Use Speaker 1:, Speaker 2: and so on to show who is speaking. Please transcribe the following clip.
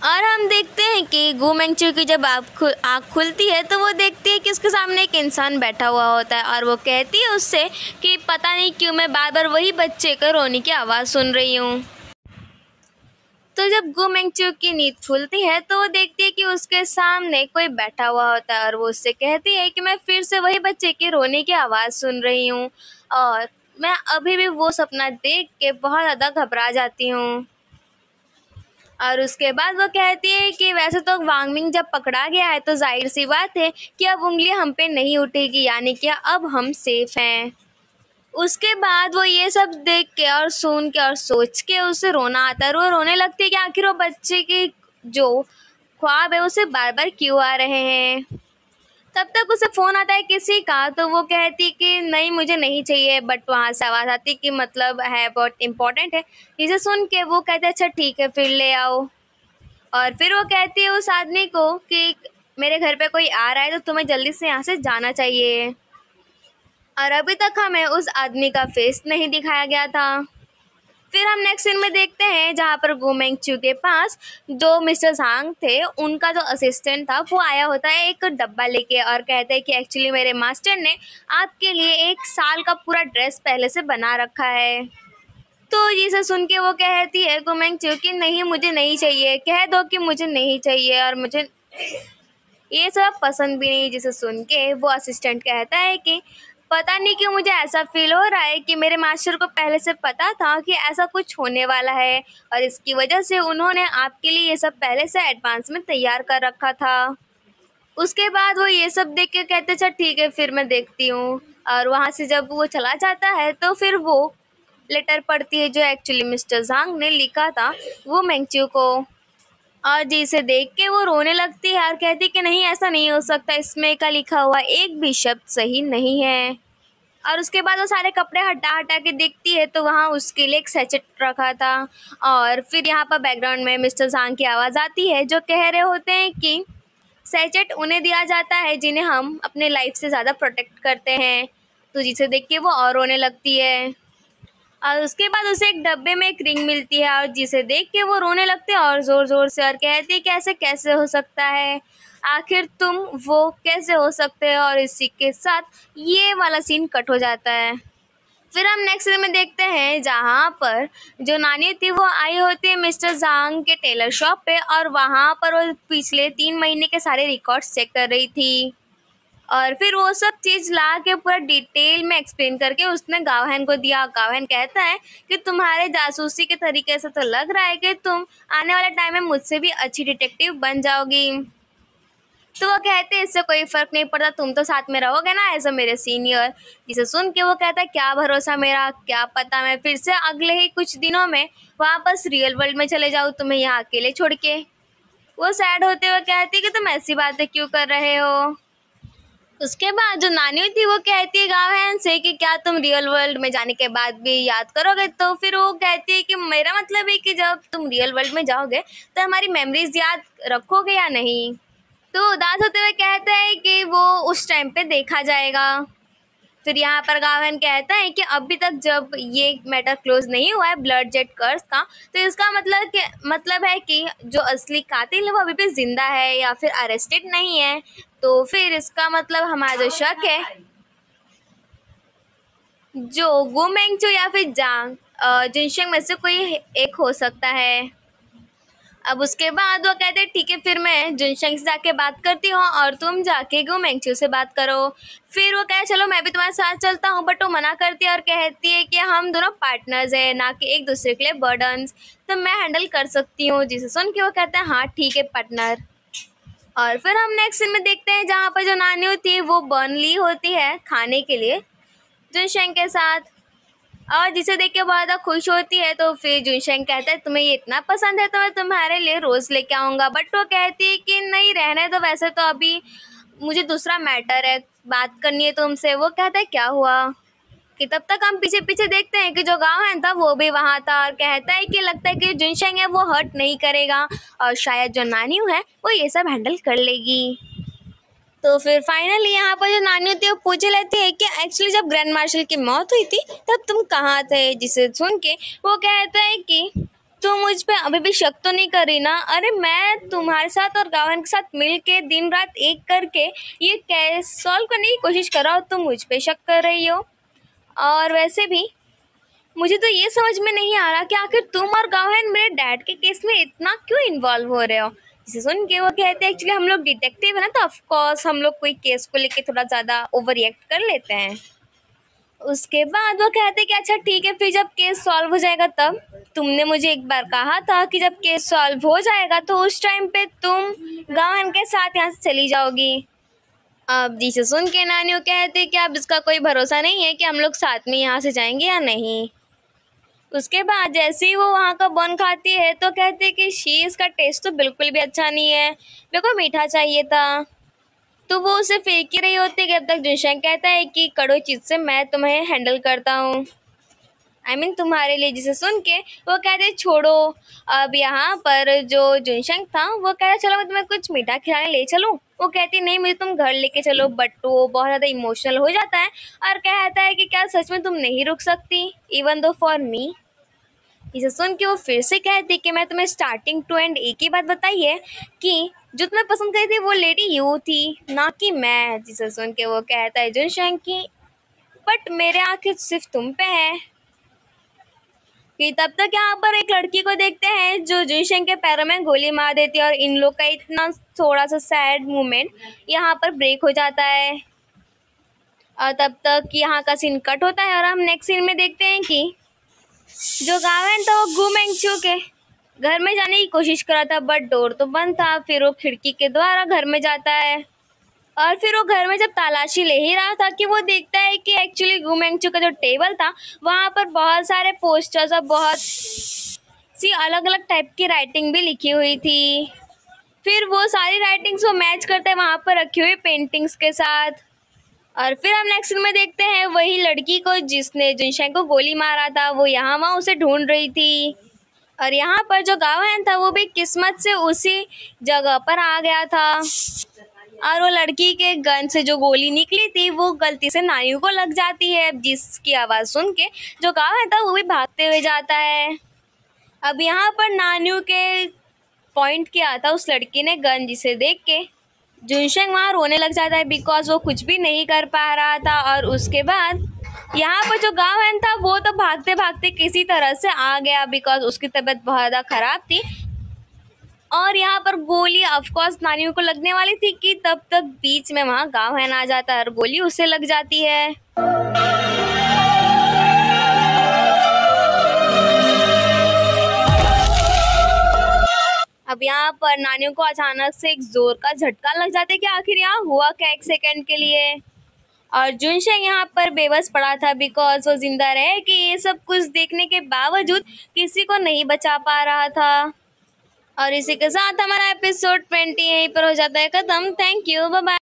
Speaker 1: और हम देखते हैं कि गु मेंगचू की जब आँख खुलती है तो वो देखती है कि उसके सामने एक इंसान बैठा हुआ होता है और वो कहती है उससे कि पता नहीं क्यों मैं बार बार वही बच्चे का रोने की आवाज़ सुन रही हूँ। तो जब गु मेंगचू की नींद खुलती है तो वो देखती है कि उसके सामने कोई बैठा हुआ होता है और वो उससे कहती है कि मैं फिर से वही बच्चे के रोने की आवाज़ सुन रही हूँ और मैं अभी भी वो सपना देख के बहुत ज़्यादा घबरा जाती हूँ। और उसके बाद वो कहती है कि वैसे तो वांग मिंग जब पकड़ा गया है तो जाहिर सी बात है कि अब उंगलियां हम पे नहीं उठेगी, यानी कि अब हम सेफ हैं। उसके बाद वो ये सब देख के और सुन के और सोच के उसे रोना आता है और वो रोने लगती है कि आखिर वो बच्चे के जो ख्वाब है उसे बार बार क्यों आ रहे हैं। तब तक उसे फ़ोन आता है किसी का तो वो कहती कि नहीं मुझे नहीं चाहिए, बट वहाँ से आवाज़ आती कि मतलब है बहुत इम्पोर्टेंट है। इसे सुन के वो कहते अच्छा ठीक है फिर ले आओ। और फिर वो कहती है उस आदमी को कि मेरे घर पे कोई आ रहा है तो तुम्हें जल्दी से यहाँ से जाना चाहिए। और अभी तक हमें उस आदमी का फेस नहीं दिखाया गया था। फिर हम नेक्स्ट सीन में देखते हैं जहाँ पर गु मेंगचू के पास जो मिस्टर झांग थे उनका जो असिस्टेंट था वो आया होता है एक डब्बा लेके और कहते हैं कि एक्चुअली मेरे मास्टर ने आपके लिए 1 साल का पूरा ड्रेस पहले से बना रखा है। तो ये सब सुन के वो कहती है गु मेंगचू कि नहीं मुझे नहीं चाहिए, कह दो कि मुझे नहीं चाहिए और मुझे ये सब पसंद भी नहीं। जिसे सुन के वो असिस्टेंट कहता है कि पता नहीं क्यों मुझे ऐसा फील हो रहा है कि मेरे मास्टर को पहले से पता था कि ऐसा कुछ होने वाला है और इसकी वजह से उन्होंने आपके लिए ये सब पहले से एडवांस में तैयार कर रखा था। उसके बाद वो ये सब देख के कहते अच्छा ठीक है फिर मैं देखती हूँ। और वहाँ से जब वो चला जाता है तो फिर वो लेटर पढ़ती है जो एक्चुअली मिस्टर झांग ने लिखा था वो मेंगचू को। और जिसे देख के वो रोने लगती है और कहती कि नहीं ऐसा नहीं हो सकता, इसमें का लिखा हुआ एक भी शब्द सही नहीं है। और उसके बाद वो सारे कपड़े हटा हटा के देखती है तो वहाँ उसके लिए एक सैचेट रखा था। और फिर यहाँ पर बैकग्राउंड में मिस्टर झांग की आवाज़ आती है जो कह रहे होते हैं कि सैचेट उन्हें दिया जाता है जिन्हें हम अपने लाइफ से ज़्यादा प्रोटेक्ट करते हैं। तो जिसे देख के वो और रोने लगती है। और उसके बाद उसे एक डब्बे में एक रिंग मिलती है और जिसे देख के वो रोने लगते हैं और ज़ोर ज़ोर से और कहती है कि ऐसे कैसे हो सकता है, आखिर तुम वो कैसे हो सकते हो। और इसी के साथ ये वाला सीन कट हो जाता है। फिर हम नेक्स्ट सीन में देखते हैं जहाँ पर जो नानी थी वो आई होती है मिस्टर झांग के टेलर शॉप पे और वहाँ पर वो पिछले 3 महीने के सारे रिकॉर्ड्स चेक कर रही थी। और फिर वो सब चीज़ ला के पूरा डिटेल में एक्सप्लेन करके उसने गावहन को दिया। गावहन कहता है कि तुम्हारे जासूसी के तरीके से तो लग रहा है कि तुम आने वाले टाइम में मुझसे भी अच्छी डिटेक्टिव बन जाओगी। तो वो कहते हैं इससे कोई फ़र्क नहीं पड़ता, तुम तो साथ में रहोगे ना एज अ मेरे सीनियर। जिसे सुन के वो कहता है क्या भरोसा मेरा, क्या पता मैं फिर से अगले ही कुछ दिनों में वापस रियल वर्ल्ड में चले जाऊँ तुम्हें यहाँ अकेले छोड़ के। वो सैड होते हुए कहती है कि तुम ऐसी बातें क्यों कर रहे हो। उसके बाद जो नानी थी वो कहती है गावहन से कि क्या तुम रियल वर्ल्ड में जाने के बाद भी याद करोगे। तो फिर वो कहती है कि मेरा मतलब है कि जब तुम रियल वर्ल्ड में जाओगे तो हमारी मेमोरीज याद रखोगे या नहीं। तो उदास होते हुए कहता है कि वो उस टाइम पे देखा जाएगा। फिर यहाँ पर गावन कहता है कि अभी तक जब ये मैटर क्लोज नहीं हुआ है ब्लड जेट कर्स का, तो इसका मतलब है कि जो असली कातिल है वो अभी भी जिंदा है या फिर अरेस्टेड नहीं है। तो फिर इसका मतलब हमारा जो शक है जो गु मेंगचू या फिर जांग जिनशंग में से कोई एक हो सकता है। अब उसके बाद वो कहते हैं ठीक है फिर मैं जुनशंग से जाके बात करती हूँ और तुम जाके गु मेंगचू से बात करो। फिर वो कहे चलो मैं भी तुम्हारे साथ चलता हूँ, बट वो मना करती है और कहती है कि हम दोनों पार्टनर्स हैं ना कि एक दूसरे के लिए बर्डन्स, तो मैं हैंडल कर सकती हूँ। जिसे सुन के वो कहते हैं हाँ ठीक है पार्टनर। और फिर हम नेक्स्ट सीन में देखते हैं जहाँ पर जो नानी होती है वो बन ली होती है खाने के लिए जुनशंग के साथ और जिसे देख के बहुत ज़्यादा खुश होती है। तो फिर जुनशंग कहता है तुम्हें ये इतना पसंद है तो मैं तुम्हारे लिए रोज़ लेके आऊँगा, बट वो कहती है कि नहीं रहने दो, वैसे तो अभी मुझे दूसरा मैटर है, बात करनी है तुमसे। वो कहता है क्या हुआ। कि तब तक हम पीछे पीछे देखते हैं कि जो गाँव है था वो भी वहाँ था और कहता है कि लगता है कि जुनशंग है वो हर्ट नहीं करेगा और शायद जो नानी है वो ये सब हैंडल कर लेगी। तो फिर फाइनली यहाँ पर जो नानी होती है वो पूछ लेती है कि एक्चुअली जब ग्रैंड मार्शल की मौत हुई थी तब तुम कहाँ थे। जिसे सुन के वो कहता है कि तो मुझ पे अभी भी शक तो नहीं कर रही ना? अरे मैं तुम्हारे साथ और गावन के साथ मिल के दिन रात एक करके ये केस सॉल्व करने की कोशिश कर रहा हो, तुम मुझ पे शक कर रही हो। और वैसे भी मुझे तो ये समझ में नहीं आ रहा कि आखिर तुम और गावन मेरे डैड के केस में इतना क्यों इन्वॉल्व हो रहे हो। इसे सुन के वो कहते हैं एक्चुअली हम लोग डिटेक्टिव है ना, तो ऑफकोर्स हम लोग कोई केस को लेके थोड़ा ज़्यादा ओवर रिएक्ट कर लेते हैं। उसके बाद वो कहते कि अच्छा ठीक है, फिर जब केस सॉल्व हो जाएगा तब। तुमने मुझे एक बार कहा था कि जब केस सॉल्व हो जाएगा तो उस टाइम पे तुम गावन के साथ यहाँ से चली जाओगी। अब जिसे सुन के नानियों कहते कि अब इसका कोई भरोसा नहीं है कि हम लोग साथ में यहाँ से जाएंगे या नहीं। उसके बाद जैसे ही वो वहाँ का बन खाती है तो कहते कि शी का टेस्ट तो बिल्कुल भी अच्छा नहीं है, मेरे को मीठा चाहिए था। तो वो उसे फेंक ही रही होती है कि अब तक जुनशेंग कहता है कि कड़वी चीज़ से मैं तुम्हें हैंडल करता हूँ, तुम्हारे लिए। जिसे सुन के वो कहते छोड़ो। अब यहाँ पर जो जुनशेंग था वो कह रहा चलो मैं तुम्हें कुछ मीठा खिलाने ले चलूँ। वो कहती नहीं मुझे तुम घर लेके चलो, बट वो बहुत ज़्यादा इमोशनल हो जाता है और कहता है कि क्या सच में तुम नहीं रुक सकती, इवन दो फॉर मी। इसे सुन के वो फिर से कहती कि मैं तुम्हें स्टार्टिंग टू एंड एक ही बात बताई है कि जो तुम्हें पसंद करी थी वो लेडी यू थी, ना कि मैं। जिसे सुन के वो कहता है जुनशेंग की बट मेरे आंखें सिर्फ तुम पे है। कि तब तक यहाँ पर एक लड़की को देखते हैं जो जुनशेंग के पैरों में गोली मार देती है और इन लोग का इतना थोड़ा सा सैड मोमेंट यहाँ पर ब्रेक हो जाता है। और तब तक यहाँ का सीन कट होता है और हम नेक्स्ट सीन में देखते हैं कि जो गावन था वो गु मेंगचू के घर में जाने की कोशिश करा था बट डोर तो बंद था। फिर वो खिड़की के द्वारा घर में जाता है और फिर वो घर में जब तलाशी ले ही रहा था कि वो देखता है कि एक्चुअली गु मेंगचू का जो टेबल था वहाँ पर बहुत सारे पोस्टर्स और बहुत सी अलग अलग टाइप की राइटिंग भी लिखी हुई थी। फिर वो सारी राइटिंग्स वो मैच करता है वहाँ पर रखी हुई पेंटिंग्स के साथ। और फिर हम नेक्स्ट में देखते हैं वही लड़की को जिसने जुनशेंग को गोली मारा था, वो यहाँ वहाँ उसे ढूंढ रही थी। और यहाँ पर जो गावन था वो भी किस्मत से उसी जगह पर आ गया था और वो लड़की के गन से जो गोली निकली थी वो गलती से नानियों को लग जाती है, जिसकी आवाज़ सुन के जो गावन था वो भी भागते हुए जाता है। अब यहाँ पर नानियों के पॉइंट किया था उस लड़की ने गन, जिसे देख के जुनशेंग वहाँ रोने लग जाता है बिकॉज वो कुछ भी नहीं कर पा रहा था। और उसके बाद यहाँ पर जो गावन था वो तो भागते भागते किसी तरह से आ गया बिकॉज उसकी तबीयत बहुत ज़्यादा ख़राब थी। और यहाँ पर गोली ऑफकोर्स नानियों को लगने वाली थी कि तब तक बीच में वहाँ गावन आ जाता है और गोली उसे लग जाती है। अब यहाँ पर नानियों को अचानक से एक जोर का झटका लग जाता है कि आखिर यहाँ हुआ क्या एक सेकंड के लिए। और जुनशेंग यहाँ पर बेबस पड़ा था बिकॉज वो जिंदा रहे कि ये सब कुछ देखने के बावजूद किसी को नहीं बचा पा रहा था। और इसी के साथ हमारा एपिसोड 20 यहीं पर हो जाता है खत्म। Thank you, bye bye.